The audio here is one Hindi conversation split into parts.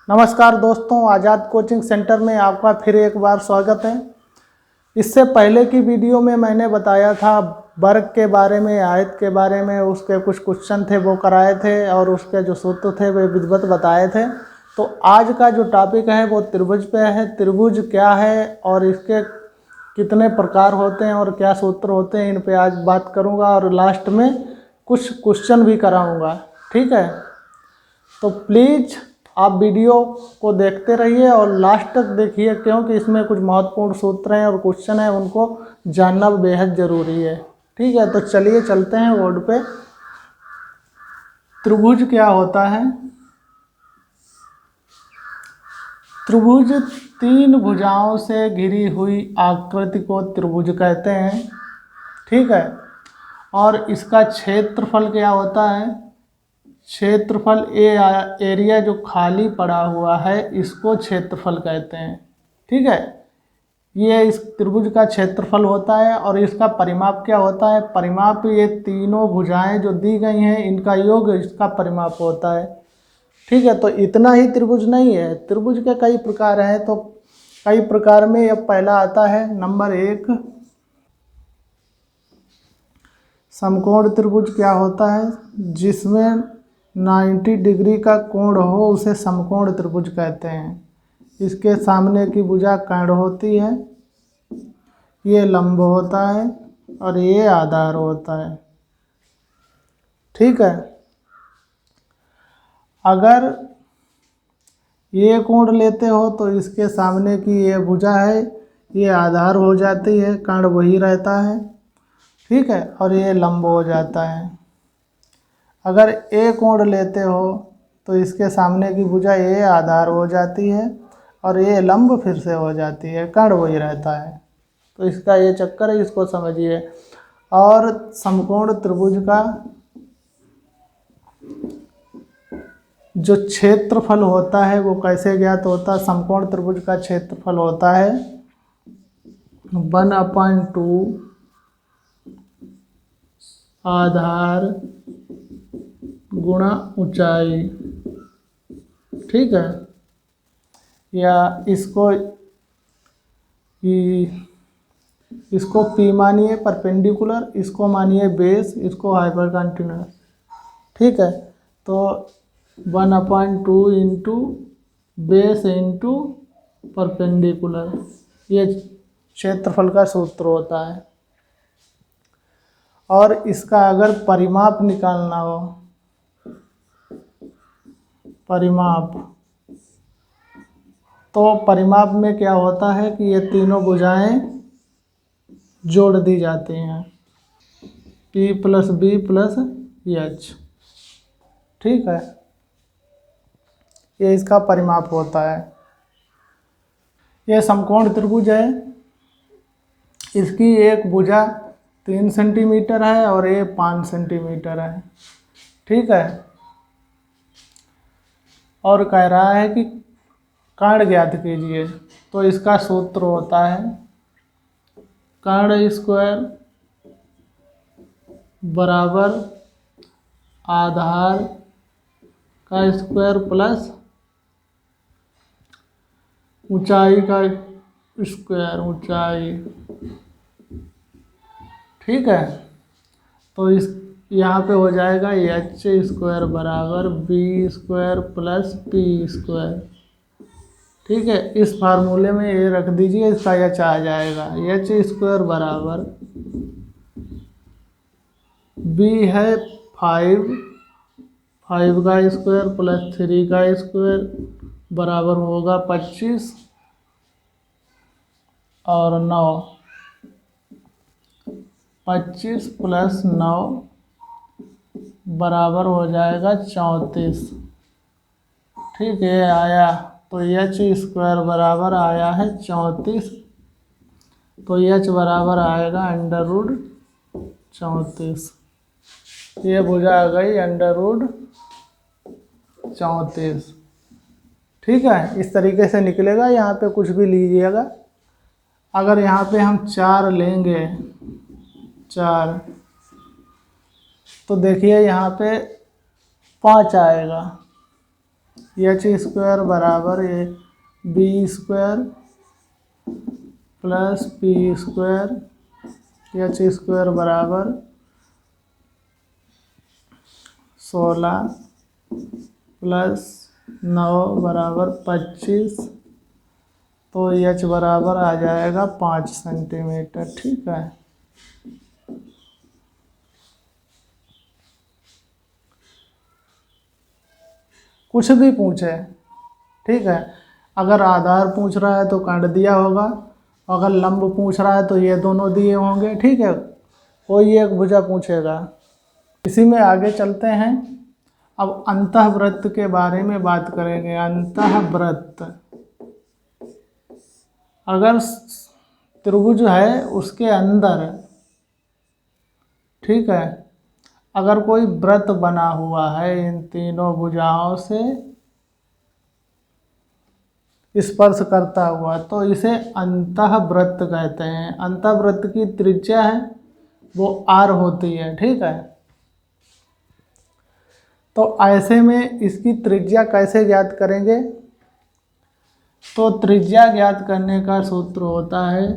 नमस्कार दोस्तों, आज़ाद कोचिंग सेंटर में आपका फिर एक बार स्वागत है। इससे पहले की वीडियो में मैंने बताया था वर्ग के बारे में, आयत के बारे में, उसके कुछ क्वेश्चन थे वो कराए थे और उसके जो सूत्र थे वे विधिवत बताए थे। तो आज का जो टॉपिक है वो त्रिभुज पे है। त्रिभुज क्या है और इसके कितने प्रकार होते हैं और क्या सूत्र होते हैं, इन पे आज बात करूँगा और लास्ट में कुछ क्वेश्चन भी कराऊँगा। ठीक है, तो प्लीज़ आप वीडियो को देखते रहिए और लास्ट तक देखिए, क्योंकि इसमें कुछ महत्वपूर्ण सूत्र हैं और क्वेश्चन हैं, उनको जानना बेहद ज़रूरी है। ठीक है, तो चलिए चलते हैं बोर्ड पे। त्रिभुज क्या होता है? त्रिभुज तीन भुजाओं से घिरी हुई आकृति को त्रिभुज कहते हैं। ठीक है, और इसका क्षेत्रफल क्या होता है? क्षेत्रफल एरिया जो खाली पड़ा हुआ है इसको क्षेत्रफल कहते हैं। ठीक है, ये इस त्रिभुज का क्षेत्रफल होता है। और इसका परिमाप क्या होता है? परिमाप ये तीनों भुजाएं जो दी गई हैं इनका योग इसका परिमाप होता है। ठीक है, तो इतना ही त्रिभुज नहीं है, त्रिभुज के कई प्रकार हैं। तो कई प्रकार में अब पहला आता है नंबर 1, समकोण त्रिभुज। क्या होता है? जिसमें 90 डिग्री का कोण हो उसे समकोण त्रिभुज कहते हैं। इसके सामने की भुजा कर्ण होती है, ये लंब होता है और ये आधार होता है। ठीक है, अगर ये कोण लेते हो तो इसके सामने की ये भुजा है, ये आधार हो जाती है, कर्ण वही रहता है। ठीक है, और ये लंब हो जाता है। अगर ए कोण लेते हो तो इसके सामने की भुजा ए आधार हो जाती है और ये लंब फिर से हो जाती है, कर्ण वही रहता है। तो इसका ये चक्कर है, इसको समझिए। और समकोण त्रिभुज का जो क्षेत्रफल होता है वो कैसे ज्ञात होता है? समकोण त्रिभुज का क्षेत्रफल होता है 1/2 आधार गुणा ऊंचाई। ठीक है, या इसको P मानिए परपेंडिकुलर, इसको मानिए बेस, इसको हाइपरकंटिन्यूस। ठीक है, तो 1/2 इंटू बेस इंटू परपेंडिकुलर, ये क्षेत्रफल का सूत्र होता है। और इसका अगर परिमाप निकालना हो, परिमाप, तो परिमाप में क्या होता है कि ये तीनों भुजाएं जोड़ दी जाती हैं, P + B + H। ठीक है, ये इसका परिमाप होता है। ये समकोण त्रिभुज है, इसकी एक भुजा 3 सेंटीमीटर है और ये 5 सेंटीमीटर है। ठीक है, और कह रहा है कि कर्ण ज्ञात कीजिए। तो इसका सूत्र होता है कर्ण स्क्वायर बराबर आधार का स्क्वायर प्लस ऊंचाई का स्क्वायर, ऊंचाई। ठीक है, तो इस यहाँ पे हो जाएगा h² बराबर b² प्लस p²। ठीक है, इस फार्मूले में ये रख दीजिए, इसका h आ जाएगा। h² बराबर b है 5 का स्क्वायर प्लस 3 का स्क्वायर बराबर होगा 25 और 9, 25 + 9 बराबर हो जाएगा 34। ठीक है, आया। तो h² बराबर आया है 34, तो h बराबर आएगा √34। ये भुजा आ गई √34। ठीक है, इस तरीके से निकलेगा। यहाँ पे कुछ भी लीजिएगा। अगर यहाँ पे हम 4 लेंगे, 4, तो देखिए यहाँ पे 5 आएगा। एच स्क्वायर बराबर ये B square plus P square H square बराबर 16 प्लस 9 बराबर 25, तो एच बराबर आ जाएगा 5 सेंटीमीटर। ठीक है, कुछ भी पूछे, ठीक है। अगर आधार पूछ रहा है तो काट दिया होगा, अगर लंब पूछ रहा है तो ये दोनों दिए होंगे। ठीक है, कोई एक भुजा पूछेगा। इसी में आगे चलते हैं। अब अंतःवृत्त के बारे में बात करेंगे। अंतःवृत्त, अगर त्रिभुज है उसके अंदर, ठीक है, अगर कोई वृत्त बना हुआ है इन तीनों भुजाओं से स्पर्श करता हुआ, तो इसे अंतःवृत्त कहते हैं। अंतःवृत्त की त्रिज्या है वो r होती है। ठीक है, तो ऐसे में इसकी त्रिज्या कैसे ज्ञात करेंगे? तो त्रिज्या ज्ञात करने का सूत्र होता है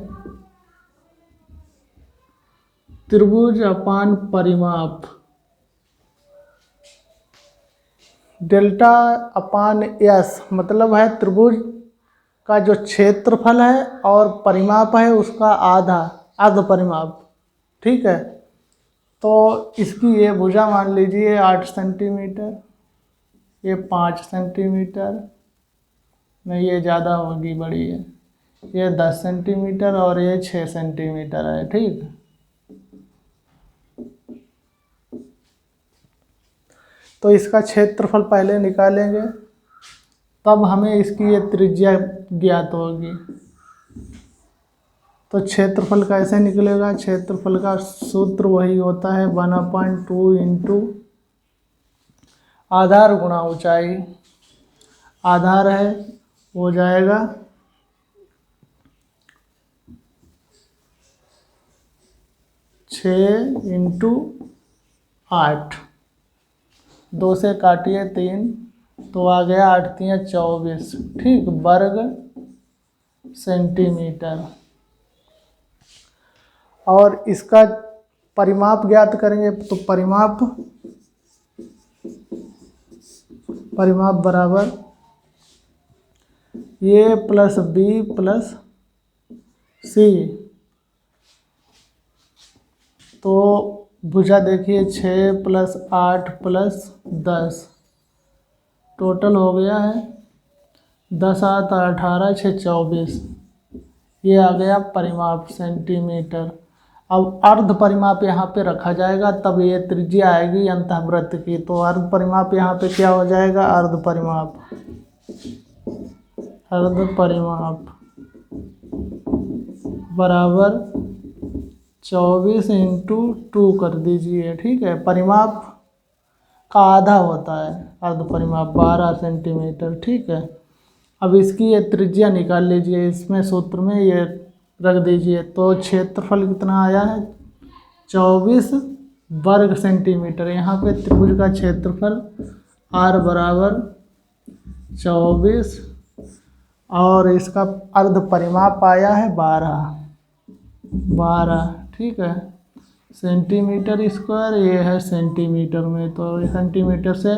त्रिभुज अपान परिमाप, डेल्टा अपान एस, मतलब है त्रिभुज का जो क्षेत्रफल है और परिमाप है उसका आधा, अर्ध परिमाप। ठीक है, तो इसकी ये भुजा मान लीजिए 8 सेंटीमीटर, ये 5 सेंटीमीटर, नहीं ये ज़्यादा होगी, बड़ी है, ये 10 सेंटीमीटर और ये 6 सेंटीमीटर है। ठीक, तो इसका क्षेत्रफल पहले निकालेंगे, तब हमें इसकी ये त्रिज्या ज्ञात होगी। तो क्षेत्रफल कैसे निकलेगा? क्षेत्रफल का सूत्र वही होता है 1/2 इंटू आधार गुणा ऊंचाई। आधार है हो जाएगा 6 इंटू 8, 2 से काटिए 3, तो आ गया 8 3 24, ठीक, वर्ग सेंटीमीटर। और इसका परिमाप ज्ञात करेंगे, तो परिमाप बराबर ए प्लस बी प्लस सी। तो भुजा देखिए 6 प्लस 8 प्लस 10, टोटल हो गया है 10 8 18 6 24, ये आ गया परिमाप सेंटीमीटर। अब अर्ध परिमाप यहाँ पे रखा जाएगा, तब ये त्रिज्या आएगी अंतःवृत्त की। तो अर्ध परिमाप यहाँ पे क्या हो जाएगा? अर्ध परिमाप, अर्ध परिमाप बराबर 24 इंटू 2 कर दीजिए। ठीक है, परिमाप का आधा होता है अर्ध परिमाप, 12 सेंटीमीटर। ठीक है, अब इसकी ये त्रिज्या निकाल लीजिए, इसमें सूत्र में ये रख दीजिए। तो क्षेत्रफल कितना आया है? 24 वर्ग सेंटीमीटर। यहाँ पे त्रिभुज का क्षेत्रफल r बराबर 24 और इसका अर्ध परिमाप आया है 12। ठीक है, सेंटीमीटर स्क्वायर, ये है सेंटीमीटर में, तो सेंटीमीटर से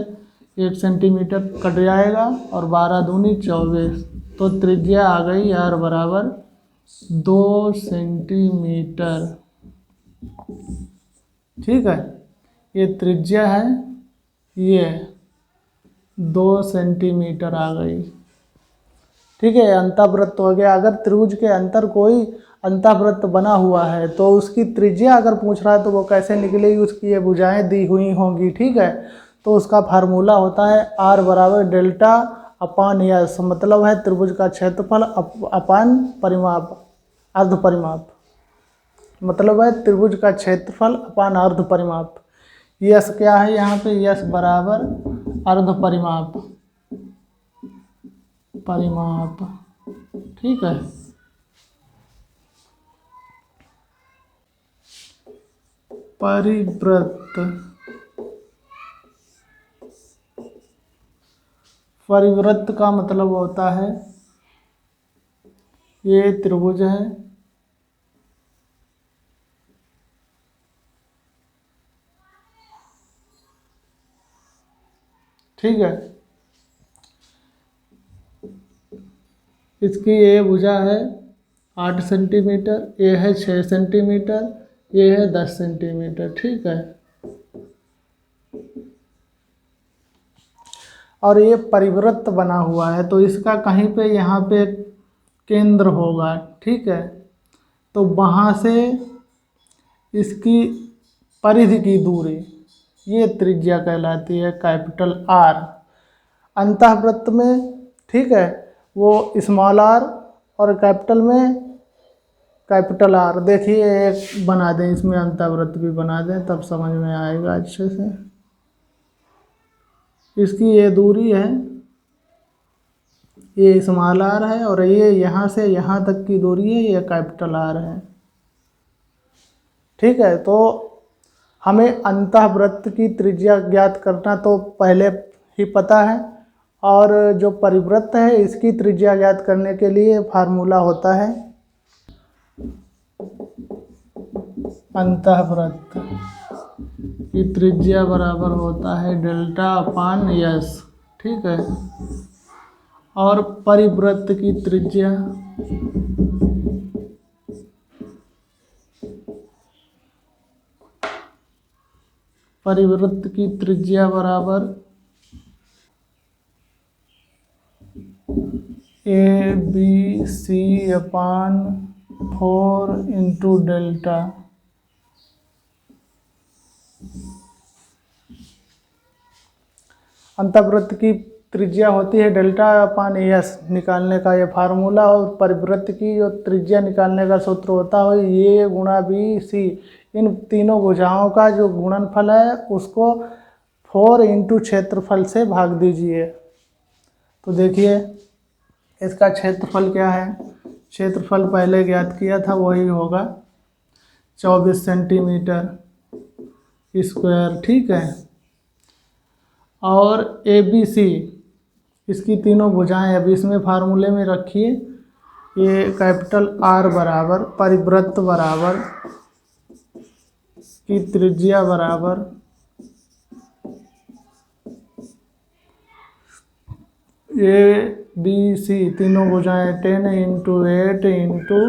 1 सेंटीमीटर कट जाएगा और 12 दूनी 24, तो त्रिज्या आ गई r बराबर 2 सेंटीमीटर। ठीक है, ये त्रिज्या है, ये 2 सेंटीमीटर आ गई। ठीक है, अंतःवृत्त हो गया। अगर त्रिभुज के अंतर कोई अंतःवृत्त बना हुआ है तो उसकी त्रिज्या अगर पूछ रहा है तो वो कैसे निकलेगी? उसकी ये भुजाएं दी हुई होंगी। ठीक है, तो उसका फार्मूला होता है r बराबर डेल्टा अपान एस, मतलब है त्रिभुज का क्षेत्रफल अपान परिमाप, अर्ध परिमाप, मतलब है त्रिभुज का क्षेत्रफल अपान अर्ध परिमाप। यस क्या है यहाँ पे? यस बराबर अर्ध परिमाप, ठीक है। परिवृत्त, परिवृत्त का मतलब होता है ये त्रिभुज है, ठीक है। इसकी ये भुजा है 8 सेंटीमीटर, ये है 6 सेंटीमीटर, ये है 10 सेंटीमीटर, ठीक है। और ये परिवृत्त बना हुआ है, तो इसका कहीं पे यहाँ पे केंद्र होगा, ठीक है। तो वहाँ से इसकी परिधि की दूरी ये त्रिज्या कहलाती है, कैपिटल आर। अंतःवृत्त में, ठीक है, वो स्मॉल आर, और कैपिटल में कैपिटल आर। देखिए एक बना दें, इसमें अंतःवृत्त भी बना दें, तब समझ में आएगा अच्छे से। इसकी ये दूरी है, ये स्मॉल आर है, और ये यहाँ से यहाँ तक की दूरी है, ये कैपिटल आर है, ठीक है। तो हमें अंतःवृत्त की त्रिज्या ज्ञात करना तो पहले ही पता है, और जो परिवृत्त है इसकी त्रिज्या ज्ञात करने के लिए फार्मूला होता है अंतःवृत्त की त्रिज्या बराबर होता है डेल्टा अपान यस, ठीक है। और परिवृत्त की त्रिज्या बराबर ए बी सी अपान 4 इंटू डेल्टा। अंतःवृत्त की त्रिज्या होती है डेल्टा अपान एस निकालने का ये फार्मूला, और परिवृत्त की जो त्रिज्या निकालने का सूत्र होता है ये गुणा बी सी। इन तीनों भुजाओं का जो गुणनफल है उसको 4 इंटू क्षेत्रफल से भाग दीजिए। तो देखिए इसका क्षेत्रफल क्या है, क्षेत्रफल पहले ज्ञात किया था वही होगा 24 सेंटीमीटर स्क्वायर, ठीक है। और ए बी सी इसकी तीनों भुजाएं अब इसमें फार्मूले में रखिए। ये कैपिटल आर बराबर परिवृत्त बराबर की त्रिज्या बराबर ए बी सी तीनों भुजाएं 10 इंटू 8 इंटू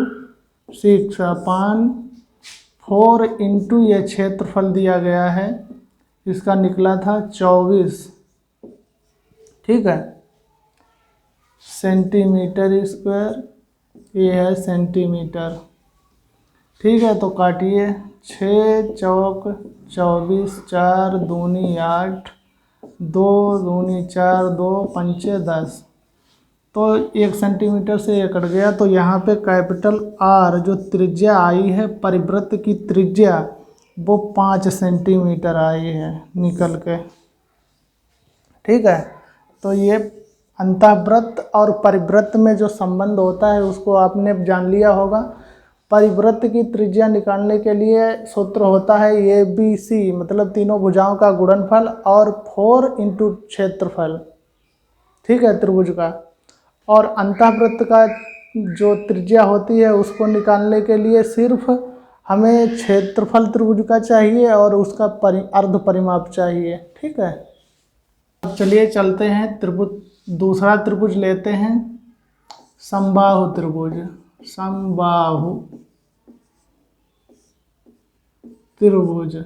6 अपान 4 इंटू ये क्षेत्रफल दिया गया है, इसका निकला था 24, ठीक है, सेंटीमीटर स्क्वायर, ये है सेंटीमीटर, ठीक है। तो काटिए 6 चौक 24, 4 दूनी 8, 2 दूनी 4, 2 पंचे 10, तो 1 सेंटीमीटर से ये कट गया। तो यहाँ पे कैपिटल आर जो त्रिज्या आई है परिवृत्त की त्रिज्या वो 5 सेंटीमीटर आई है निकल के, ठीक है। तो ये अंतःवृत्त और परिवृत्त में जो संबंध होता है उसको आपने जान लिया होगा। परिवृत्त की त्रिज्या निकालने के लिए सूत्र होता है ए बी सी, मतलब तीनों भुजाओं का गुणनफल और 4 इंटू क्षेत्रफल, ठीक है, त्रिभुज का। और अंतःवृत्त का जो त्रिज्या होती है उसको निकालने के लिए सिर्फ हमें क्षेत्रफल त्रिभुज का चाहिए और उसका अर्ध परिमाप चाहिए, ठीक है। अब चलिए चलते हैं त्रिभुज, दूसरा त्रिभुज लेते हैं, समबाहु त्रिभुज। समबाहु त्रिभुज,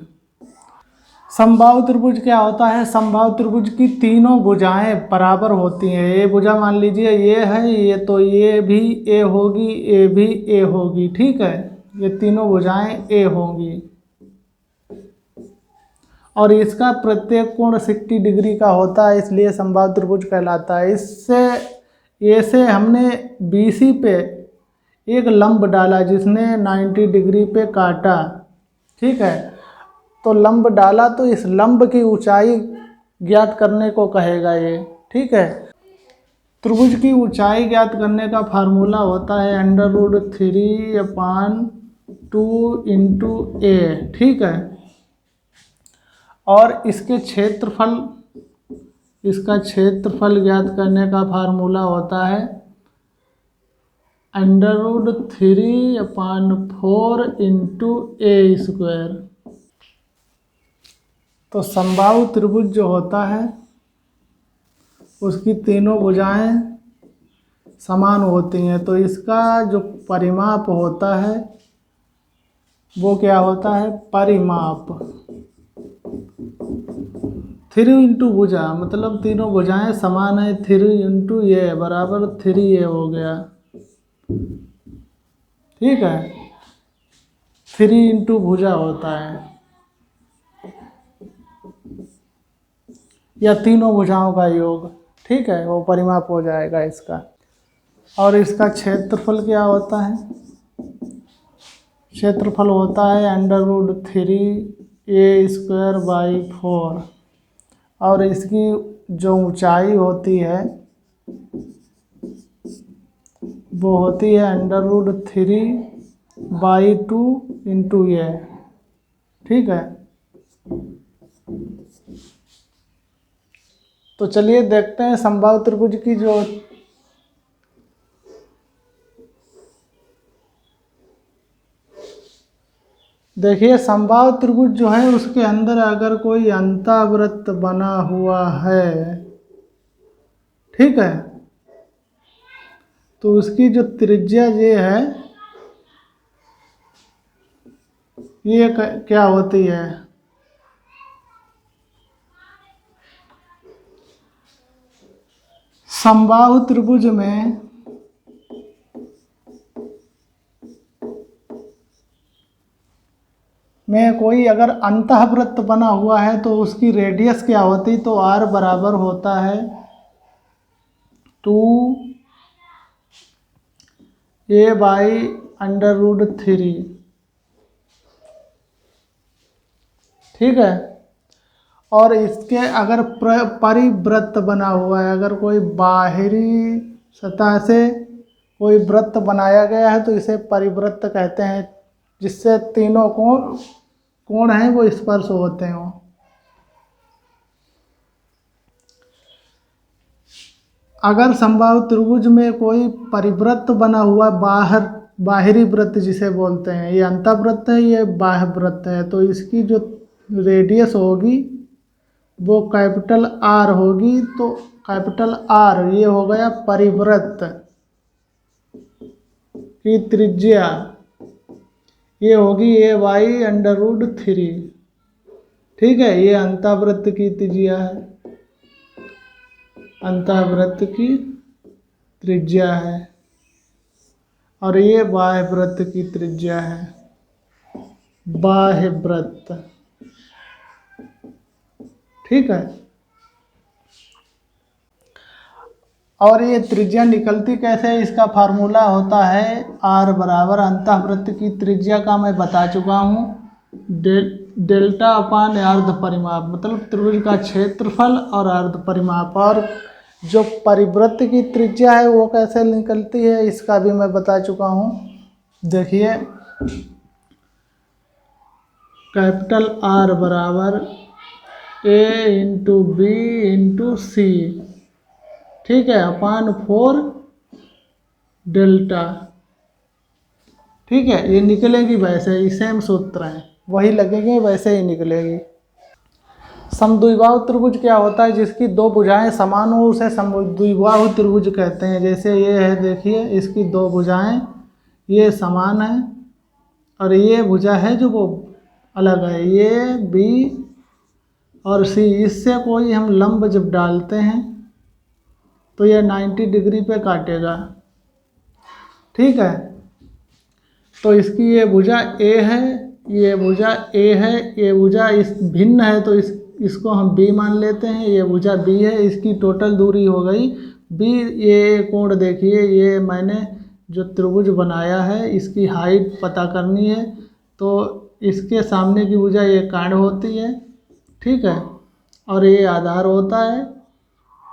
समबाहु त्रिभुज क्या होता है? समबाहु त्रिभुज की तीनों भुजाएं बराबर होती हैं। ये भुजा मान लीजिए ये है, ये तो ये भी ए होगी, ये भी ए होगी, ठीक है, ये तीनों भुजाएं ए होंगी। और इसका प्रत्येक कोण 60 डिग्री का होता है, इसलिए समबाहु त्रिभुज कहलाता है। इससे ऐसे हमने BC पे एक लंब डाला जिसने 90 डिग्री पे काटा, ठीक है। तो लंब डाला तो इस लंब की ऊंचाई ज्ञात करने को कहेगा ये, ठीक है। त्रिभुज की ऊंचाई ज्ञात करने का फार्मूला होता है √3/2 इंटू ए, ठीक है। और इसके क्षेत्रफल इसका क्षेत्रफल ज्ञात करने का फार्मूला होता है √3/4 इंटू ए स्क्वायर। तो समबाहु त्रिभुज जो होता है उसकी तीनों भुजाएं समान होती हैं, तो इसका जो परिमाप होता है वो क्या होता है, परिमाप। 3 इंटू भुजा मतलब तीनों भुजाएं समान है, 3 इंटू ये बराबर 3a हो गया। ठीक है, 3 इंटू भुजा होता है, या तीनों भुजाओं का योग। ठीक है, वो परिमाप हो जाएगा इसका। और इसका क्षेत्रफल क्या होता है, क्षेत्रफल होता है √3a²/4। और इसकी जो ऊंचाई होती है वो होती है √3/2 इंटू ए। ठीक है, तो चलिए देखते हैं समबाहु त्रिभुज की जो देखिए समबाहु त्रिभुज जो है उसके अंदर अगर कोई अंतःवृत्त बना हुआ है, ठीक है, तो उसकी जो त्रिज्या ये है ये क्या होती है, समबाहु त्रिभुज में कोई अगर अंतःवृत्त बना हुआ है तो उसकी रेडियस क्या होती, तो r बराबर होता है 2a/√3। ठीक है, और इसके अगर परिवृत्त बना हुआ है, अगर कोई बाहरी सतह से कोई वृत्त बनाया गया है तो इसे परिवृत्त कहते हैं, जिससे तीनों कोण हैं वो स्पर्श होते हों। अगर समबाहु त्रिभुज में कोई परिवृत्त बना हुआ बाहरी वृत्त जिसे बोलते हैं, ये अंतःवृत्त है, ये बाह्य वृत्त है, तो इसकी जो रेडियस होगी वो कैपिटल R होगी। तो कैपिटल R ये हो गया परिवृत्त की त्रिज्या, ये होगी a/√3। ठीक है, ये अंतःवृत्त की त्रिज्या है, अंतःवृत्त की त्रिज्या है, और ये बाह्य वृत्त की त्रिज्या है, बाह्य वृत्त। ठीक है, और ये त्रिज्या निकलती कैसे है, इसका फार्मूला होता है R बराबर अंतःवृत्त की त्रिज्या का मैं बता चुका हूँ, डेल्टा अपान अर्ध परिमाप, मतलब त्रिभुज का क्षेत्रफल और अर्ध परिमाप। और जो परिवृत्त की त्रिज्या है वो कैसे निकलती है इसका भी मैं बता चुका हूँ। देखिए कैपिटल R बराबर a इंटू बी इंटू सी, ठीक है, अपान 4 डेल्टा। ठीक है, ये निकलेगी वैसे ही, सेम सूत्र है, वही लगेंगे वैसे ही निकलेगी। समद्विबाहु त्रिभुज क्या होता है, जिसकी दो भुजाएं समान हो उसे समद्विबाहु त्रिभुज कहते हैं। जैसे ये है, देखिए इसकी दो भुजाएं ये समान है और ये भुजा है जो वो अलग है, ये बी और सी, इससे कोई हम लंब जब डालते हैं तो ये 90 डिग्री पे काटेगा। ठीक है, तो इसकी ये भुजा ए है, ये भुजा ए है, ये भुजा इस भिन्न है तो इसको हम बी मान लेते हैं, ये भुजा बी है, इसकी टोटल दूरी हो गई बी। ये कोण देखिए, ये मैंने जो त्रिभुज बनाया है इसकी हाइट पता करनी है, तो इसके सामने की भुजा ये कांड होती है, ठीक है, और ये आधार होता है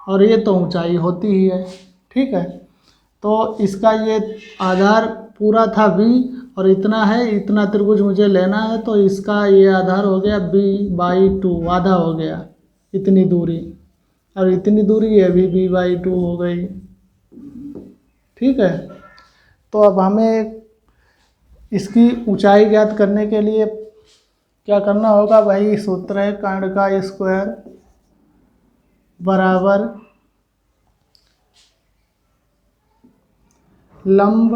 और ये तो ऊंचाई होती ही है। ठीक है, तो इसका ये आधार पूरा था b और इतना है, इतना त्रिभुज मुझे लेना है, तो इसका ये आधार हो गया b/2, आधा हो गया इतनी दूरी। और इतनी दूरी है भी b/2 हो गई। ठीक है, तो अब हमें इसकी ऊंचाई ज्ञात करने के लिए क्या करना होगा, वही सूत्र है, कर्ण का स्क्वायर बराबर लंब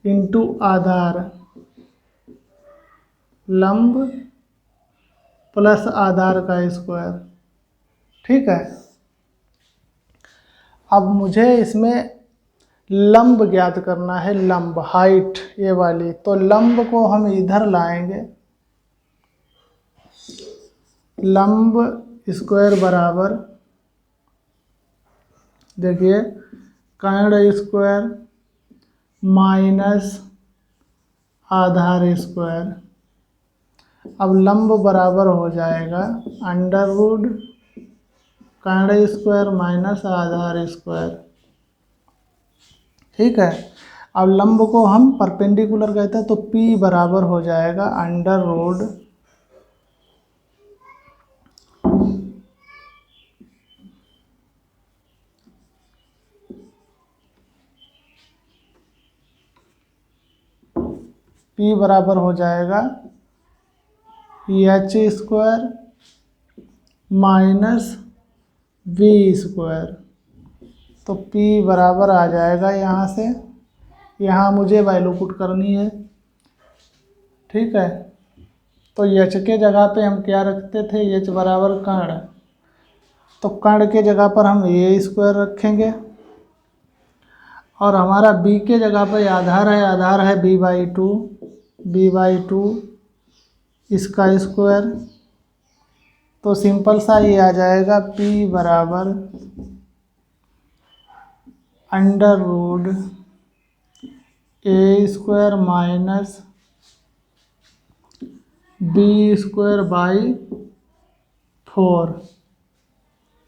इंटू आधार, लंब प्लस आधार का स्क्वायर। ठीक है, अब मुझे इसमें लंब ज्ञात करना है, लंब हाइट ये वाली, तो लंब को हम इधर लाएंगे, लंब स्क्वायर बराबर, देखिए कर्ण स्क्वायर माइनस आधार स्क्वायर। अब लंब बराबर हो जाएगा अंडर रूट कर्ण स्क्वायर माइनस आधार स्क्वायर। ठीक है, अब लंब को हम परपेंडिकुलर कहते हैं, तो P बराबर हो जाएगा अंडर रूट P बराबर हो जाएगा H square minus v square. तो P बराबर आ जाएगा, यहाँ से यहाँ मुझे वैल्यू पुट करनी है। ठीक है, तो एच के जगह पे हम क्या रखते थे, एच बराबर कर्ण, तो कर्ण के जगह पर हम ए स्क्वायर रखेंगे, और हमारा b के जगह पर आधार है, आधार है b/2 इसका स्क्वायर। तो सिंपल सा ये आ जाएगा P बराबर under root A square minus b square by 4।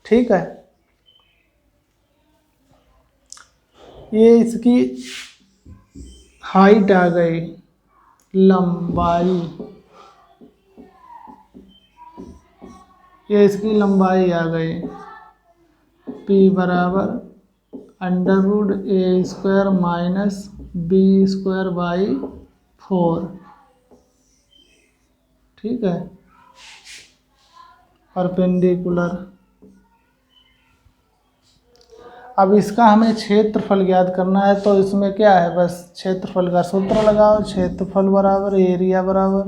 ठीक है, ये इसकी हाइट आ गई, लंबाई, ये इसकी लंबाई आ गई। P बराबर under root A square minus b square by 4। ठीक है, परपेंडिकुलर। अब इसका हमें क्षेत्रफल ज्ञात करना है, तो इसमें क्या है, बस क्षेत्रफल का सूत्र लगाओ, क्षेत्रफल बराबर एरिया बराबर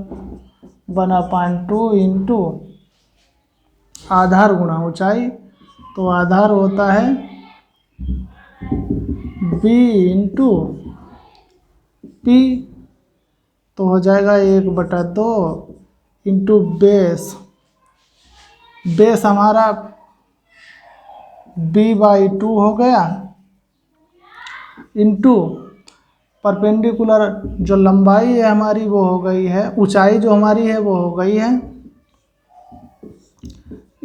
1/2 इंटू आधार गुणा ऊंचाई, तो आधार होता है b इंटू P, तो हो जाएगा 1/2 इंटू बेस, बेस हमारा b/2 हो गया, इंटू परपेंडिकुलर जो लंबाई है हमारी वो हो गई है, ऊंचाई जो हमारी है वो हो गई है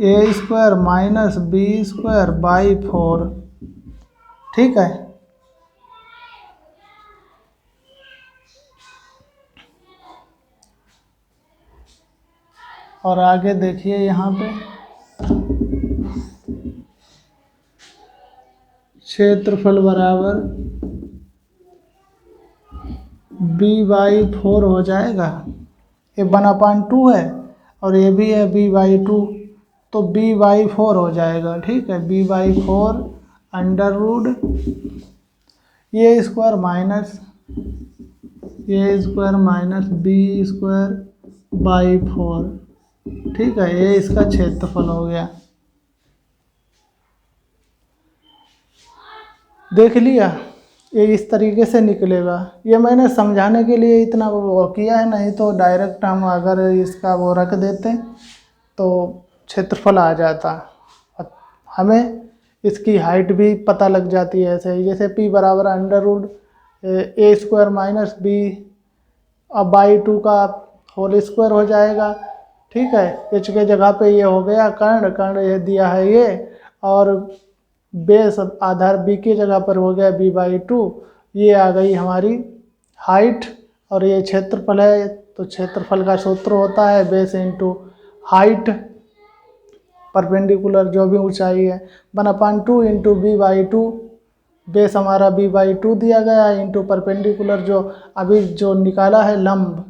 A square minus b square by 4। ठीक है, और आगे देखिए यहाँ पे क्षेत्रफल बराबर b/4 हो जाएगा, ये 1/2 है और ये भी है b/2, तो b/4 हो जाएगा। ठीक है, b/4 अंडर रूट ये square minus b square by 4। ठीक है, ये इसका क्षेत्रफल हो गया। देख लिया, ये इस तरीके से निकलेगा। ये मैंने समझाने के लिए इतना वो किया है, नहीं तो डायरेक्ट हम अगर इसका वो रख देते तो क्षेत्रफल आ जाता। हमें इसकी हाइट भी पता लग जाती है ऐसे ही, जैसे P बराबर under root A square minus b by 2 का होल स्क्वायर हो जाएगा। ठीक है, h के जगह पे ये हो गया कर्ण ये दिया है ये, और बेस आधार b की जगह पर हो गया b/2, ये आ गई हमारी हाइट, और ये क्षेत्रफल है, तो क्षेत्रफल का सूत्र होता है बेस इंटू हाइट। परपेंडिकुलर जो भी ऊंचाई है, 1/2 इंटू b/2, बेस हमारा b/2 दिया गया है, इंटू परपेंडिकुलर जो अभी जो निकाला है लंब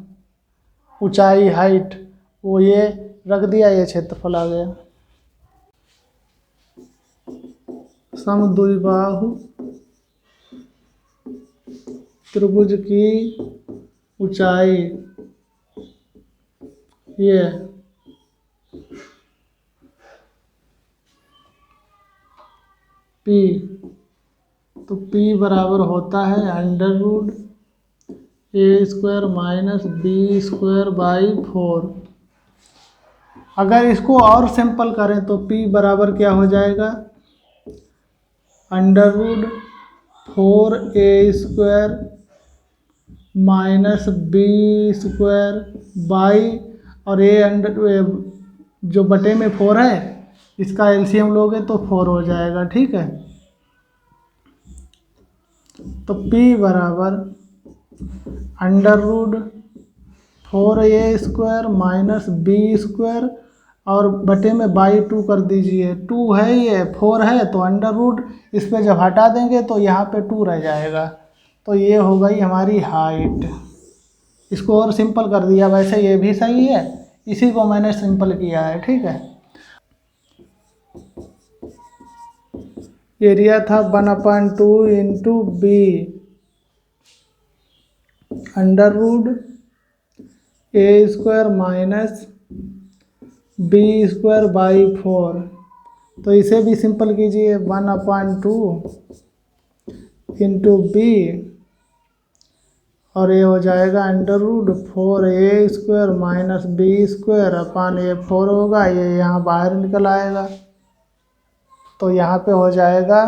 ऊंचाई हाइट, वो ये रख दिया, ये क्षेत्रफल आ गया। समद्विबाहु त्रिभुज की ऊंचाई ये P, तो P बराबर होता है √a² - b²/4। अगर इसको और सिंपल करें तो P बराबर क्या हो जाएगा, √4a² - b² और जो बटे में 4 है, इसका एलसीएम लोगे तो 4 हो जाएगा। ठीक है, तो P बराबर √4a² - b² और बटे में /2 कर दीजिए। 2 है, ये 4 है, तो √ इस पे जब हटा देंगे तो यहाँ पे 2 रह जाएगा। तो ये हो गई हमारी हाइट। इसको और सिंपल कर दिया, वैसे ये भी सही है, इसी को मैंने सिंपल किया है। ठीक है, एरिया था 1/2 इंटू b √a² - b²/4। तो इसे भी सिंपल कीजिए, 1/2 इंटू b और ये हो जाएगा √4a² - b²/4 होगा, ये यहाँ बाहर निकल आएगा। तो यहाँ पे हो जाएगा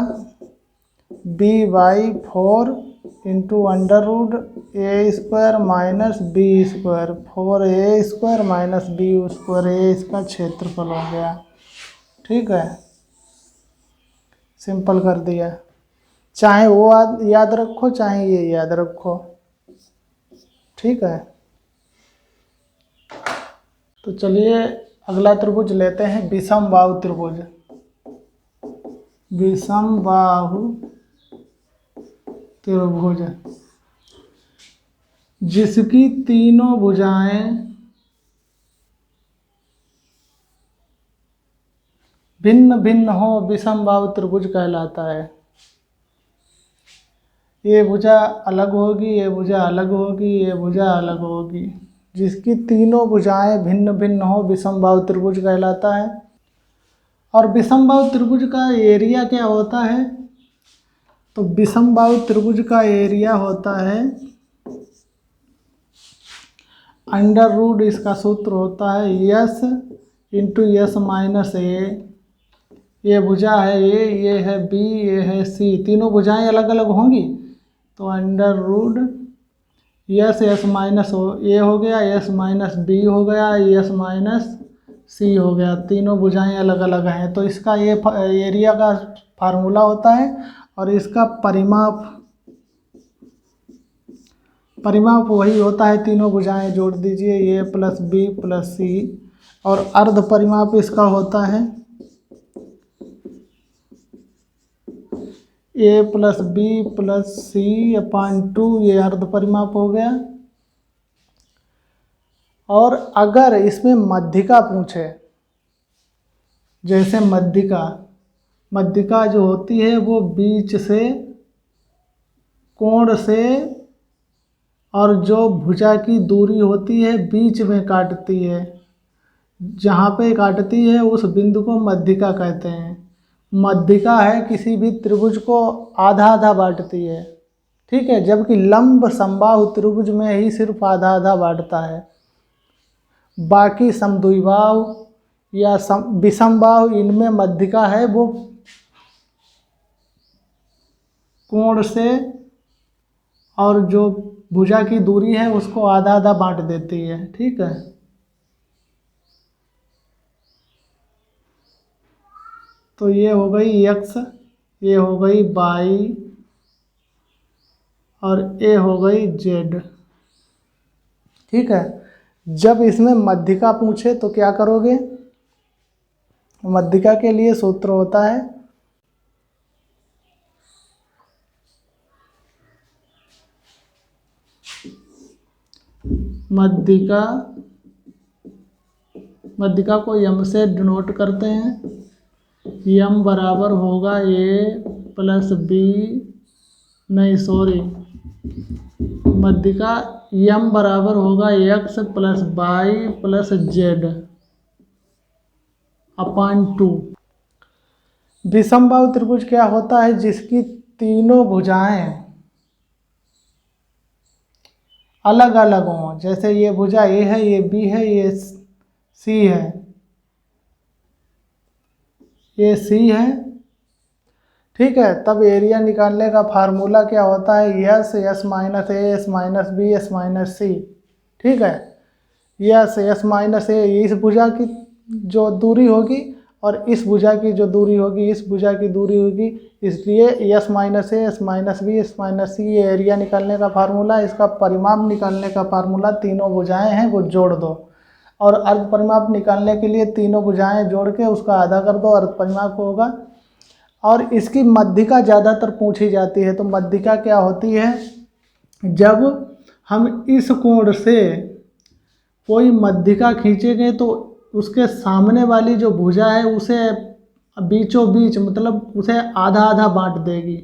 b/4 into √a² - b², 4a² - b², ये इसका क्षेत्रफल हो गया। ठीक है, सिंपल कर दिया। चाहे वो याद रखो, चाहे ये याद रखो। ठीक है, तो चलिए अगला त्रिभुज लेते हैं, विषमबाहु त्रिभुज। विषमबाहु त्रिभुज जिसकी तीनों भुजाएं भिन्न भिन्न हो, विषमबाहु त्रिभुज कहलाता है। ये भुजा अलग होगी, ये भुजा अलग होगी, ये भुजा अलग होगी। जिसकी तीनों भुजाएं भिन्न भिन्न हो, विषमबाहु त्रिभुज कहलाता है। और विषमबाहु त्रिभुज का एरिया क्या होता है, तो विषमबाहु त्रिभुज का एरिया होता है √ इसका सूत्र होता है S इंटू S - A। ये भुजा है A, ये है B, ये है C, तीनों भुजाएं अलग अलग होंगी, तो √ S हो गया, S - B हो गया, S - C हो गया। तीनों भुजाएं अलग अलग हैं, तो इसका ये एरिया का फार्मूला होता है। और इसका परिमाप वही होता है, तीनों भुजाएं जोड़ दीजिए, A + B + C। और अर्ध परिमाप इसका होता है A + B + C/2, ये अर्ध परिमाप हो गया। और अगर इसमें मध्यिका पूछे, जैसे मध्यिका जो होती है वो बीच से कोण से और जो भुजा की दूरी होती है बीच में काटती है, जहाँ पे काटती है उस बिंदु को मध्यिका कहते हैं। मध्यिका है किसी भी त्रिभुज को आधा आधा बांटती है। ठीक है, जबकि लंब समबाहु त्रिभुज में ही सिर्फ आधा आधा बांटता है। बाकी समद्विबाहु या विषमबाहु, इनमें मध्यिका है वो कोण से और जो भुजा की दूरी है उसको आधा आधा बांट देती है। ठीक है, तो ये हो गई x, ये हो गई y और ये हो गई z। ठीक है, जब इसमें मध्यिका पूछे तो क्या करोगे, मध्यिका के लिए सूत्र होता है मध्यिका को यम से डिनोट करते हैं। यम बराबर होगा ए प्लस बी, नहीं सॉरी, मध्यिका यम बराबर होगा X plus Y plus Z upon 2। विषमबाहु त्रिभुज क्या होता है? जिसकी तीनों भुजाएं अलग अलग हों। जैसे ये भुजा ए है, ये बी है, ये सी है, ये सी है, ठीक है। तब एरिया निकालने का फार्मूला क्या होता है? S minus A, S minus B, S minus C, ठीक है। यस माइनस ए इस भुजा की जो दूरी होगी और इस भुजा की जो दूरी होगी इस भुजा की दूरी होगी, इसलिए S minus A, S minus B, S minus C, ये एरिया निकालने का फार्मूला। इसका परिमाप निकालने का फार्मूला, तीनों भुजाएं हैं वो जोड़ दो और अर्ध परिमाप निकालने के लिए तीनों भुजाएं जोड़ के उसका आधा कर दो, अर्ध परिमाप होगा। और इसकी मध्यिका ज़्यादातर पूछी जाती है। तो मध्यिका क्या होती है? जब हम इस कोण से कोई मध्यिका खींचेंगे तो उसके सामने वाली जो भुजा है उसे बीचों बीच, मतलब उसे आधा आधा बांट देगी,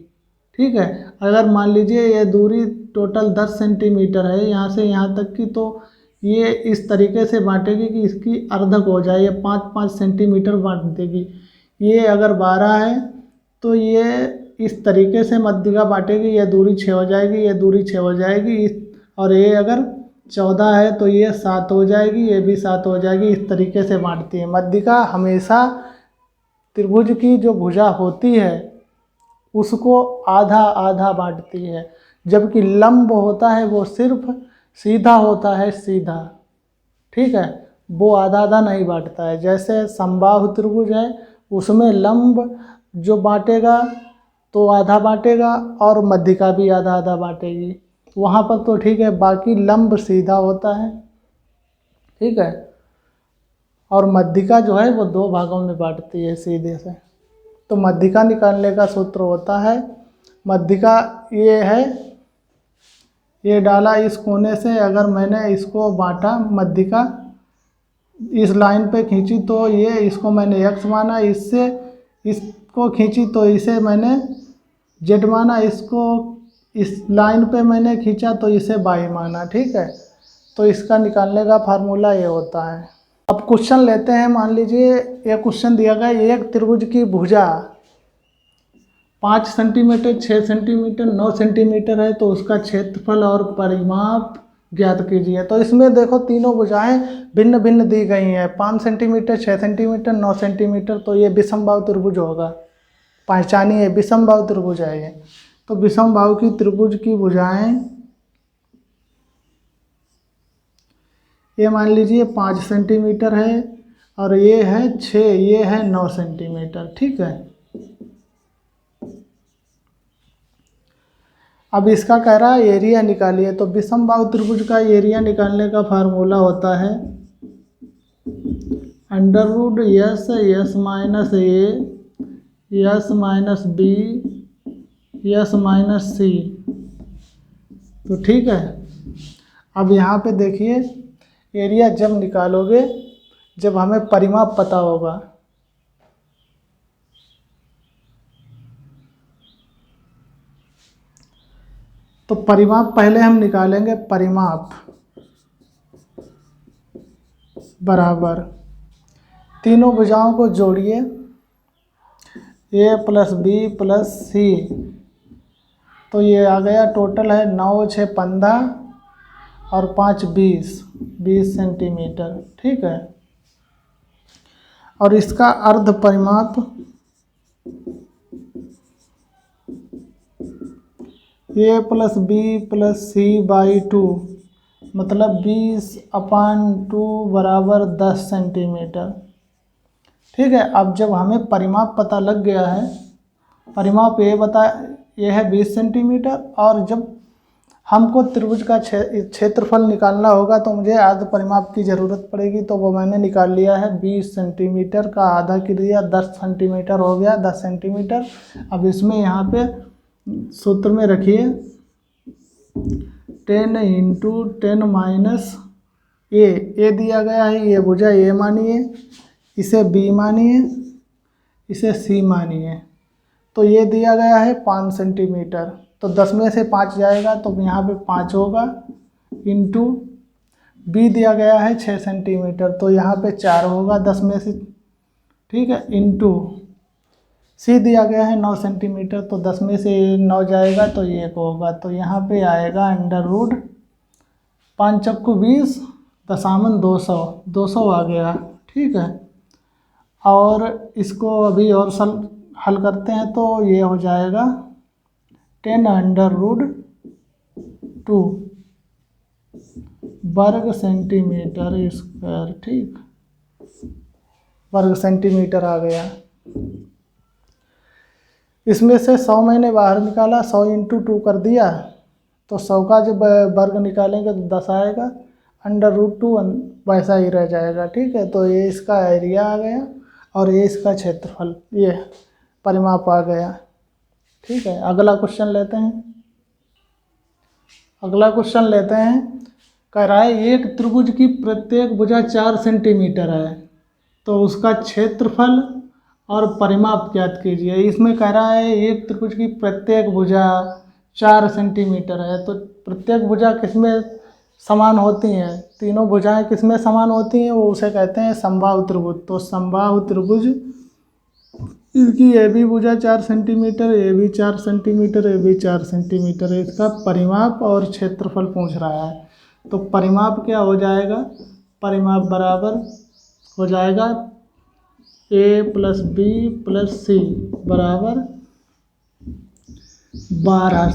ठीक है। अगर मान लीजिए ये दूरी टोटल 10 सेंटीमीटर है यहाँ से यहाँ तक की, तो ये इस तरीके से बांटेगी कि इसकी अर्धक हो जाए, ये 5-5 सेंटीमीटर बांट देगी। ये अगर 12 है तो ये इस तरीके से मध्यिका बांटेगी, ये दूरी 6 हो जाएगी, ये दूरी 6 हो जाएगी। और ये अगर 14 है तो ये 7 हो जाएगी, ये भी 7 हो जाएगी। इस तरीके से बांटती है मध्यिका। हमेशा त्रिभुज की जो भुजा होती है उसको आधा आधा बांटती है, जबकि लंब होता है वो सिर्फ सीधा होता है, सीधा, ठीक है, वो आधा आधा नहीं बांटता है। जैसे समबाहु त्रिभुज है उसमें लंब जो बांटेगा तो आधा बांटेगा और मध्यिका भी आधा आधा बांटेगी, वहाँ पर तो ठीक है। बाकी लंब सीधा होता है, ठीक है, और मध्यिका जो है वो 2 भागों में बांटती है सीधे से। तो मध्यिका निकालने का सूत्र होता है, मध्यिका ये है, ये डाला इस कोने से, अगर मैंने इसको बांटा मध्यिका इस लाइन पे खींची तो ये, इसको मैंने x माना, इससे इसको खींची तो इसे मैंने z माना, इसको इस लाइन पे मैंने खींचा तो इसे y माना, ठीक है। तो इसका निकालने का फार्मूला ये होता है। अब क्वेश्चन लेते हैं। मान लीजिए ये क्वेश्चन दिया गया, एक त्रिभुज की भुजा 5 सेंटीमीटर, 6 सेंटीमीटर, 9 सेंटीमीटर है, तो उसका क्षेत्रफल और परिमाप ज्ञात कीजिए। तो इसमें देखो तीनों भुजाएं भिन्न भिन्न दी गई हैं, 5 सेंटीमीटर, 6 सेंटीमीटर, 9 सेंटीमीटर। तो ये विषमबाहु त्रिभुज होगा, पहचानिए विषमबाहु त्रिभुज है ये। तो विषमबाहु की त्रिभुज की भुजाएं, ये मान लीजिए 5 सेंटीमीटर है और ये है 6, ये है 9 सेंटीमीटर, ठीक है। अब इसका कह रहा है एरिया निकालिए। तो विषमबाहु त्रिभुज का एरिया निकालने का फार्मूला होता है √ S minus A, S minus B, S minus C. तो ठीक है, अब यहाँ पे देखिए एरिया जब निकालोगे जब हमें परिमाप पता होगा। तो परिमाप पहले हम निकालेंगे, परिमाप बराबर तीनों भुजाओं को जोड़िए, a प्लस बी प्लस सी। तो ये आ गया, टोटल है 9 6 15 और 5 20 सेंटीमीटर, ठीक है। और इसका अर्ध परिमाप a plus B plus C by 2, मतलब 20/2 बराबर 10 सेंटीमीटर, ठीक है। अब जब हमें परिमाप पता लग गया है, परिमाप ये है 20 सेंटीमीटर, और जब हमको त्रिभुज का क्षेत्रफल निकालना होगा तो मुझे अर्ध परिमाप की ज़रूरत पड़ेगी, तो वो मैंने निकाल लिया है। 20 सेंटीमीटर का आधा की दिया 10 सेंटीमीटर हो गया, 10 सेंटीमीटर। अब इसमें यहाँ पे सूत्र में रखिए 10 इंटू 10 माइनस ए दिया गया है, ये भुजा ए मानिए, इसे बी मानिए, इसे सी मानिए। तो ये दिया गया है 5 सेंटीमीटर, तो 10 में से 5 जाएगा तो यहाँ पे 5 होगा, इंटू बी दिया गया है 6 सेंटीमीटर, तो यहाँ पे 4 होगा 10 में से, ठीक है, इंटू सी दिया गया है 9 सेंटीमीटर, तो 10 में से 9 जाएगा तो 1 होगा, तो यहाँ पे आएगा अंडर रूट 5 चक्कू 20 दशामन 200 आ गया, ठीक है। और इसको अभी और हल करते हैं तो ये हो जाएगा 10 अंडर रूट 2 वर्ग सेंटीमीटर स्क्वायर, ठीक, वर्ग सेंटीमीटर आ गया। इसमें से 100 मैंने बाहर निकाला, 100 इंटू 2 कर दिया, तो 100 का जब वर्ग निकालेंगे तो 10 आएगा, अंडर रूट 2 वैसा ही रह जाएगा, ठीक है। तो ये इसका एरिया आ गया और ये इसका क्षेत्रफल, ये परिमाप आ गया, ठीक है। अगला क्वेश्चन लेते हैं। अगला क्वेश्चन लेते हैं, कह रहा है एक त्रिभुज की प्रत्येक भुजा 4 सेंटीमीटर है, तो उसका क्षेत्रफल और परिमाप ज्ञात कीजिए। इसमें कह रहा है एक त्रिभुज की प्रत्येक भुजा 4 सेंटीमीटर है, तो प्रत्येक भुजा किसमें समान होती हैं? तीनों भुजाएं किसमें समान होती हैं? वो उसे कहते हैं समबाहु त्रिभुज। तो समबाहु त्रिभुज, इसकी ए बी भुजा 4 centimetre, A B 4 centimetre, A B 4 centimetre, इसका परिमाप और क्षेत्रफल पूछ रहा है। तो परिमाप क्या हो जाएगा? परिमाप बराबर हो जाएगा ए प्लस बी प्लस सी बराबर 12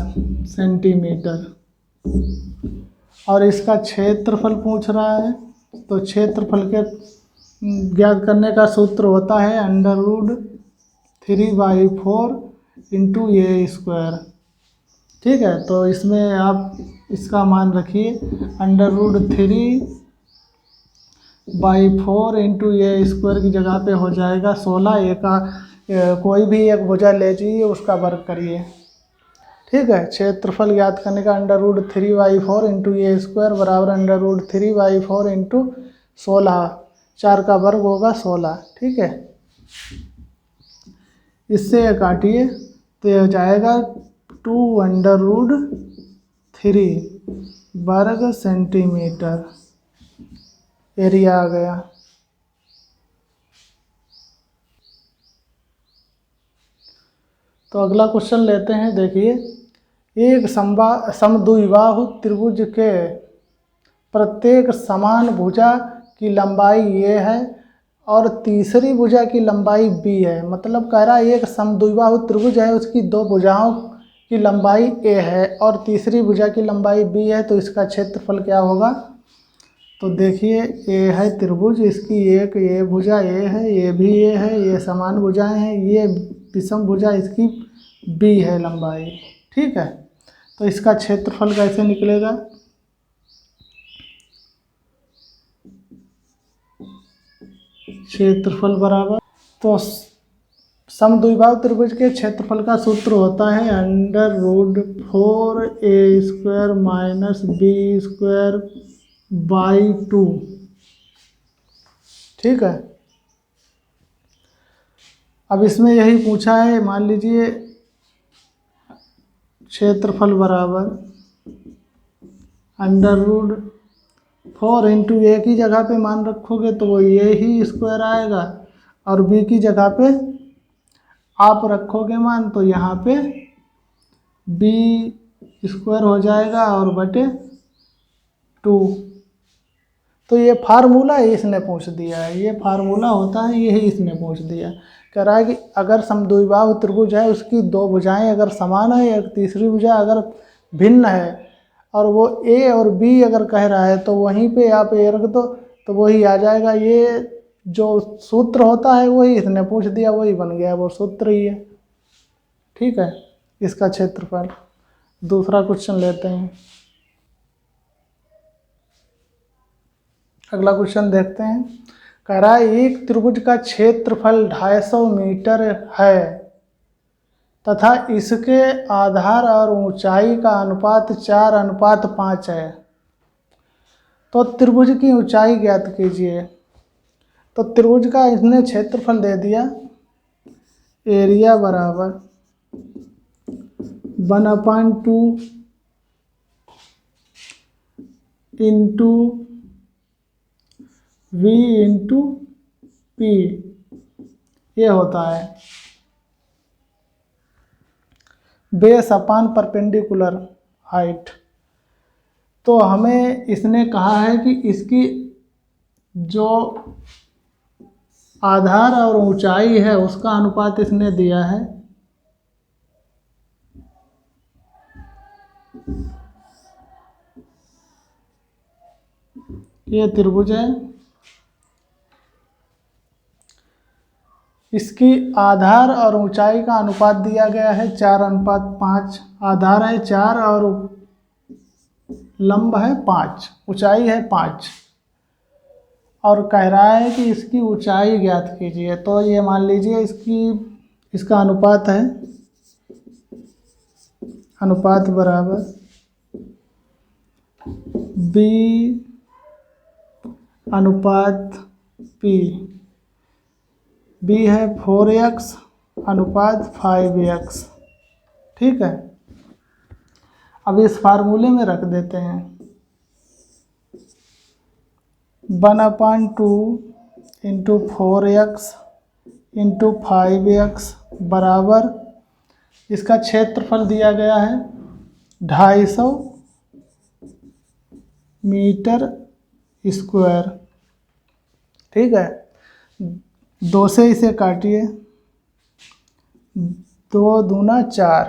सेंटीमीटर, और इसका क्षेत्रफल पूछ रहा है। तो क्षेत्रफल के ज्ञात करने का सूत्र होता है अंडर रूट 3/4 इंटू ए स्क्वायर, ठीक है। तो इसमें आप इसका मान रखिए अंडर रूट 3/4 इंटू ए स्क्वायर की जगह पे हो जाएगा 16। कोई भी एक भुजा ले जाइए, उसका वर्ग करिए, ठीक है। क्षेत्रफल ज्ञात करने का अंडर रूट 3/4 इंटू ए स्क्वायर बराबर अंडर रूट 3/4 इंटू 16, 4 का वर्ग होगा 16, ठीक है। इससे काटिए तो यह हो जाएगा 2 अंडर रूट 3 वर्ग सेंटीमीटर एरिया आ गया। तो अगला क्वेश्चन लेते हैं। देखिए, एक समद्विबाहु त्रिभुज के प्रत्येक समान भुजा की लंबाई ये है और तीसरी भुजा की लंबाई बी है। मतलब कह रहा है एक समद्विबाहु त्रिभुज है, उसकी दो भुजाओं की लंबाई ए है और तीसरी भुजा की लंबाई बी है, तो इसका क्षेत्रफल क्या होगा? तो देखिए, ए है त्रिभुज, इसकी एक ये भुजा ए है, ये भी ए है, ये समान भुजाएं हैं, ये विषम भुजा इसकी बी है लंबाई, ठीक है। तो इसका क्षेत्रफल कैसे निकलेगा? क्षेत्रफल बराबर, तो समद्विबाहु त्रिभुज के क्षेत्रफल का सूत्र होता है under root 4a square minus B square by 2, ठीक है। अब इसमें यही पूछा है, मान लीजिए क्षेत्रफल बराबर अंडर रूट 4 इंटू ए की जगह पे मान रखोगे तो वो ये ही स्क्वायर आएगा, और बी की जगह पे आप रखोगे मान तो यहाँ पे बी स्क्वायर हो जाएगा और बटे 2। तो ये फार्मूला इसने पूछ दिया है, ये फार्मूला होता है, यही इसने पूछ दिया। कह रहा है कि अगर समद्विबाहु त्रिभुज है, उसकी दो भुजाएं अगर समान है, एक तीसरी भुजा अगर भिन्न है, और वो ए और बी अगर कह रहा है, तो वहीं पे आप ए रख दो तो वही आ जाएगा। ये जो सूत्र होता है वही इसने पूछ दिया, वही बन गया, वो सूत्र ही है, ठीक है, इसका क्षेत्रफल। दूसरा क्वेश्चन लेते हैं। अगला क्वेश्चन देखते हैं। कह रहा है एक त्रिभुज का क्षेत्रफल 250 मीटर है तथा इसके आधार और ऊंचाई का अनुपात 4:5 है, तो त्रिभुज की ऊंचाई ज्ञात कीजिए। तो त्रिभुज का इसने क्षेत्रफल दे दिया, एरिया बराबर 1/2 इंटू V इंटू P ये होता है बेस अपान परपेंडिकुलर हाइट। तो हमें इसने कहा है कि इसकी जो आधार और ऊंचाई है उसका अनुपात इसने दिया है। ये त्रिभुज है, इसकी आधार और ऊंचाई का अनुपात दिया गया है 4:5। आधार है 4 और लंब है 5, ऊंचाई है 5, और कह रहा है कि इसकी ऊंचाई ज्ञात कीजिए। तो ये मान लीजिए इसका अनुपात है, अनुपात बराबर B अनुपात P। B है 4x अनुपात 5x। ठीक है, अब इस फार्मूले में रख देते हैं 1/2 इंटू 4x इंटू 5x बराबर इसका क्षेत्रफल दिया गया है 250 मीटर स्क्वायर। ठीक है, 2 से इसे काटिए, 2 दूना 4,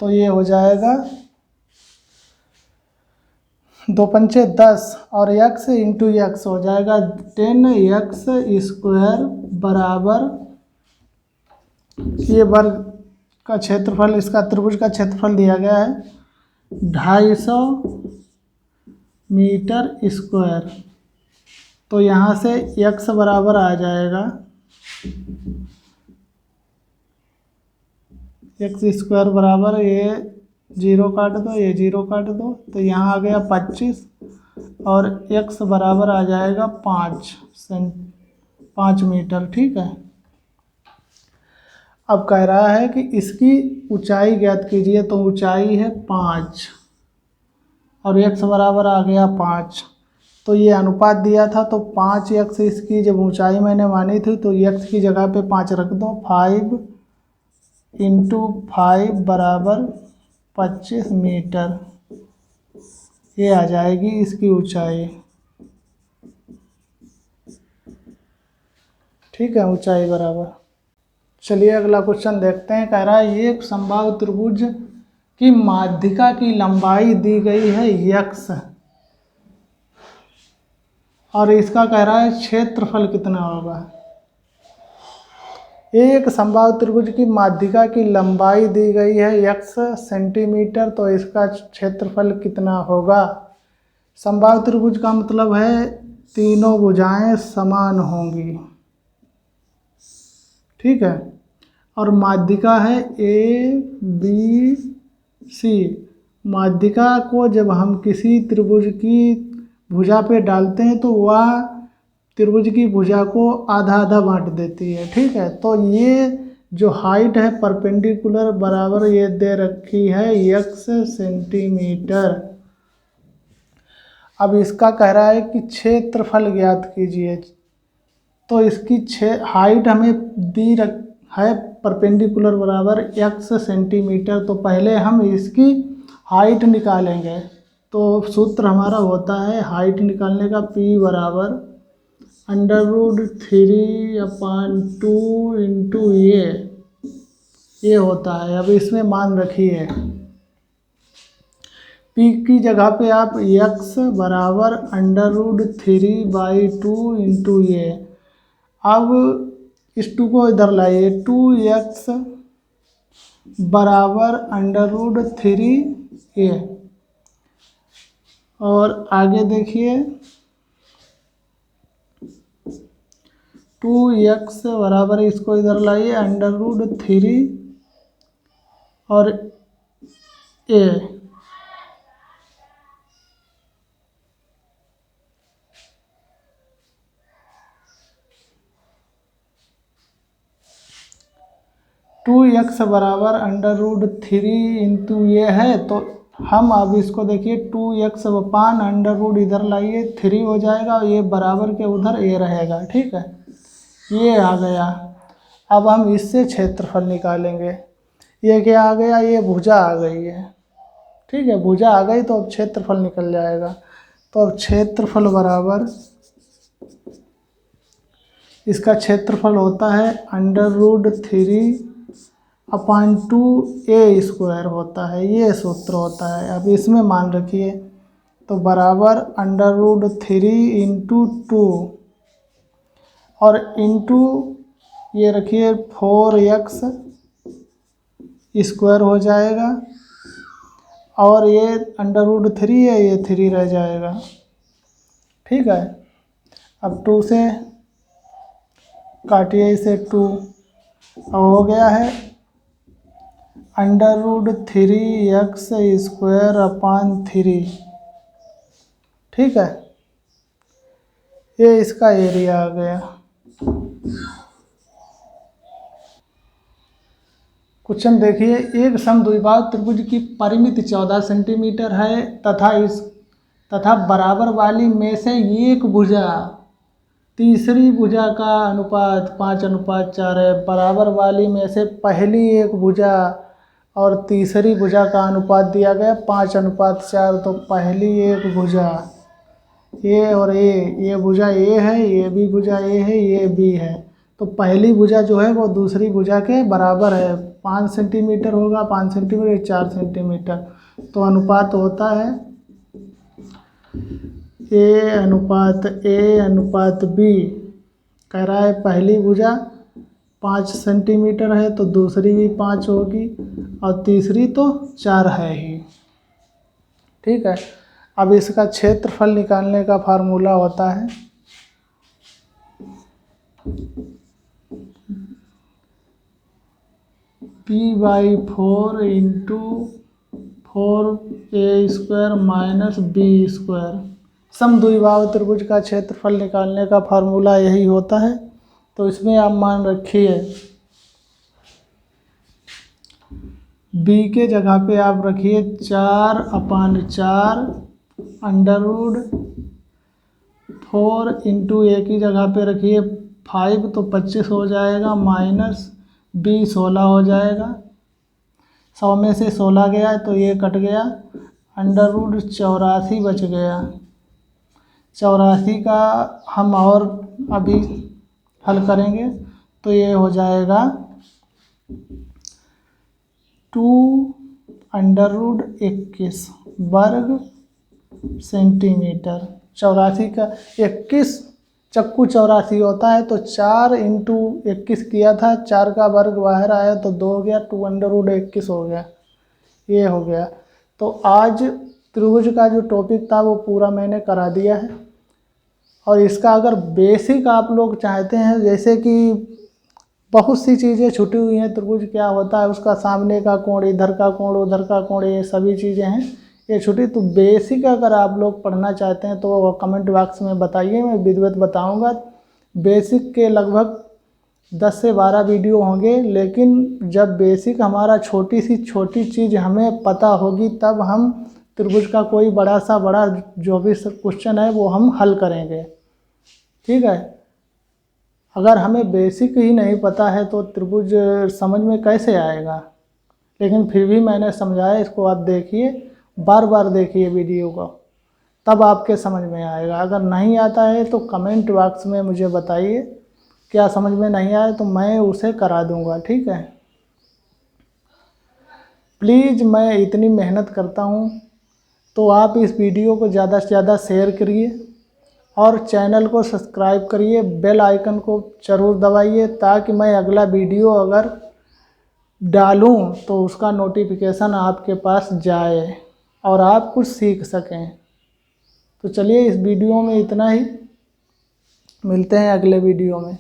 तो ये हो जाएगा 2 पंचे 10 और x इंटू एक्स हो जाएगा 10x स्क्वायर बराबर ये वर्ग का क्षेत्रफल, इसका त्रिभुज का क्षेत्रफल दिया गया है 250 मीटर स्क्वायर। तो यहाँ से x बराबर आ जाएगा x स्क्वायर बराबर ये 0 काट दो, ये 0 काट दो, तो यहाँ आ गया 25 और x बराबर आ जाएगा 5 मीटर। ठीक है, अब कह रहा है कि इसकी ऊंचाई ज्ञात कीजिए। तो ऊंचाई है 5 और x बराबर आ गया 5, तो ये अनुपात दिया था, तो 5x इसकी जब ऊंचाई मैंने मानी थी तो x की जगह पे 5 रख दो। 5 इंटू 5 बराबर 25 मीटर, ये आ जाएगी इसकी ऊंचाई। ठीक है, ऊंचाई बराबर। चलिए अगला क्वेश्चन देखते हैं। कह रहा है एक समबाहु त्रिभुज की माध्यिका की लंबाई दी गई है x और इसका कह रहा है क्षेत्रफल कितना होगा। एक समबाहु त्रिभुज की माध्यिका की लंबाई दी गई है x सेंटीमीटर, तो इसका क्षेत्रफल कितना होगा। समबाहु त्रिभुज का मतलब है तीनों भुजाएं समान होंगी। ठीक है, और माध्यिका है ABC। माध्यिका को जब हम किसी त्रिभुज की भुजा पे डालते हैं तो वह त्रिभुज की भुजा को आधा आधा बांट देती है। ठीक है, तो ये जो हाइट है परपेंडिकुलर बराबर ये दे रखी है x सेंटीमीटर। अब इसका कह रहा है कि क्षेत्रफल ज्ञात कीजिए। तो इसकी हाइट हमें दी है परपेंडिकुलर बराबर x सेंटीमीटर, तो पहले हम इसकी हाइट निकालेंगे। तो सूत्र हमारा होता है हाइट निकालने का P बराबर √3/2 इंटू ये होता है। अब इसमें मान रखिए P की जगह पे आप x बराबर √3/2 इंटू अब इस 2 को इधर लाइए, 2x बराबर √3a। और आगे देखिए 2x बराबर, इसको इधर लाइए, √3 और a। टू एक्स बराबर √3 इंटू ये है, तो हम अब इसको देखिए 2x अपान √ इधर लाइए 3 हो जाएगा और ये बराबर के उधर ए रहेगा। ठीक है, ये आ गया। अब हम इससे क्षेत्रफल निकालेंगे। ये क्या आ गया, ये भुजा आ गई है। ठीक है, भुजा आ गई तो अब क्षेत्रफल निकल जाएगा। तो अब क्षेत्रफल बराबर, इसका क्षेत्रफल होता है √3 अपान 2a² होता है, ये सूत्र होता है। अब इसमें मान रखिए, तो बराबर √3 इंटू 2 और इंटू ये रखिए 4x² हो जाएगा, और ये √3 है, ये 3 रह जाएगा। ठीक है, अब 2 से काटिए इसे 2, अब हो गया है √3x² अपान 3। ठीक है, ये इसका एरिया आ गया। क्वेश्चन देखिए, एक समद्विबाहु त्रिभुज की परिमिति 14 सेंटीमीटर है तथा बराबर वाली में से एक भुजा तीसरी भुजा का अनुपात 5:4 है। बराबर वाली में से पहली एक भुजा और तीसरी भुजा का अनुपात दिया गया 5:4। तो पहली एक भुजा ए और ये भुजा ए है, ये भी भुजा ए है, ये बी है। तो पहली भुजा जो है वो दूसरी भुजा के बराबर है, 5 सेंटीमीटर होगा, 5 सेंटीमीटर 4 सेंटीमीटर। तो अनुपात होता है A/B। कह रहा है पहली भुजा 5 सेंटीमीटर है तो दूसरी भी 5 होगी और तीसरी तो 4 है ही। ठीक है, अब इसका क्षेत्रफल निकालने का फार्मूला होता है P/4 into 4a² minus b²। समद्विबाहु त्रिभुज का क्षेत्रफल निकालने का फार्मूला यही होता है। तो इसमें आप मान रखिए b के जगह पे आप रखिए 4/4 √4 इंटू a की जगह पे रखिए 5, तो 25 हो जाएगा, माइनस b 16 हो जाएगा। 100 में से 16 गया तो ये कट गया, √84 बच गया। 84 का हम और अभी हल करेंगे तो ये हो जाएगा 2√21 वर्ग सेंटीमीटर। 84 का 21 चक्कू 84 होता है, तो 4 इंटू 21 किया था, 4 का वर्ग बाहर आया तो 2 हो गया, 2√21 हो गया। ये हो गया। तो आज त्रिभुज का जो टॉपिक था वो पूरा मैंने करा दिया है। और इसका अगर बेसिक आप लोग चाहते हैं, जैसे कि बहुत सी चीज़ें छुटी हुई हैं, त्रिभुज क्या होता है, उसका सामने का कोण, इधर का कोण, उधर का कोण, ये सभी चीज़ें हैं ये छुट्टी। तो बेसिक अगर आप लोग पढ़ना चाहते हैं तो कमेंट बॉक्स में बताइए, मैं विधिवत बताऊंगा। बेसिक के लगभग 10 से 12 वीडियो होंगे, लेकिन जब बेसिक हमारा छोटी चीज़ हमें पता होगी तब हम त्रिभुज का कोई बड़ा जो भी क्वेश्चन है वो हम हल करेंगे। ठीक है, अगर हमें बेसिक ही नहीं पता है तो त्रिभुज समझ में कैसे आएगा। लेकिन फिर भी मैंने समझाया, इसको आप देखिए, बार बार देखिए वीडियो को, तब आपके समझ में आएगा। अगर नहीं आता है तो कमेंट बॉक्स में मुझे बताइए क्या समझ में नहीं आया, तो मैं उसे करा दूंगा। ठीक है, प्लीज़, मैं इतनी मेहनत करता हूँ तो आप इस वीडियो को ज़्यादा से ज़्यादा शेयर करिए और चैनल को सब्सक्राइब करिए, बेल आइकन को ज़रूर दबाइए, ताकि मैं अगला वीडियो अगर डालूं तो उसका नोटिफिकेशन आपके पास जाए और आप कुछ सीख सकें। तो चलिए इस वीडियो में इतना ही, मिलते हैं अगले वीडियो में।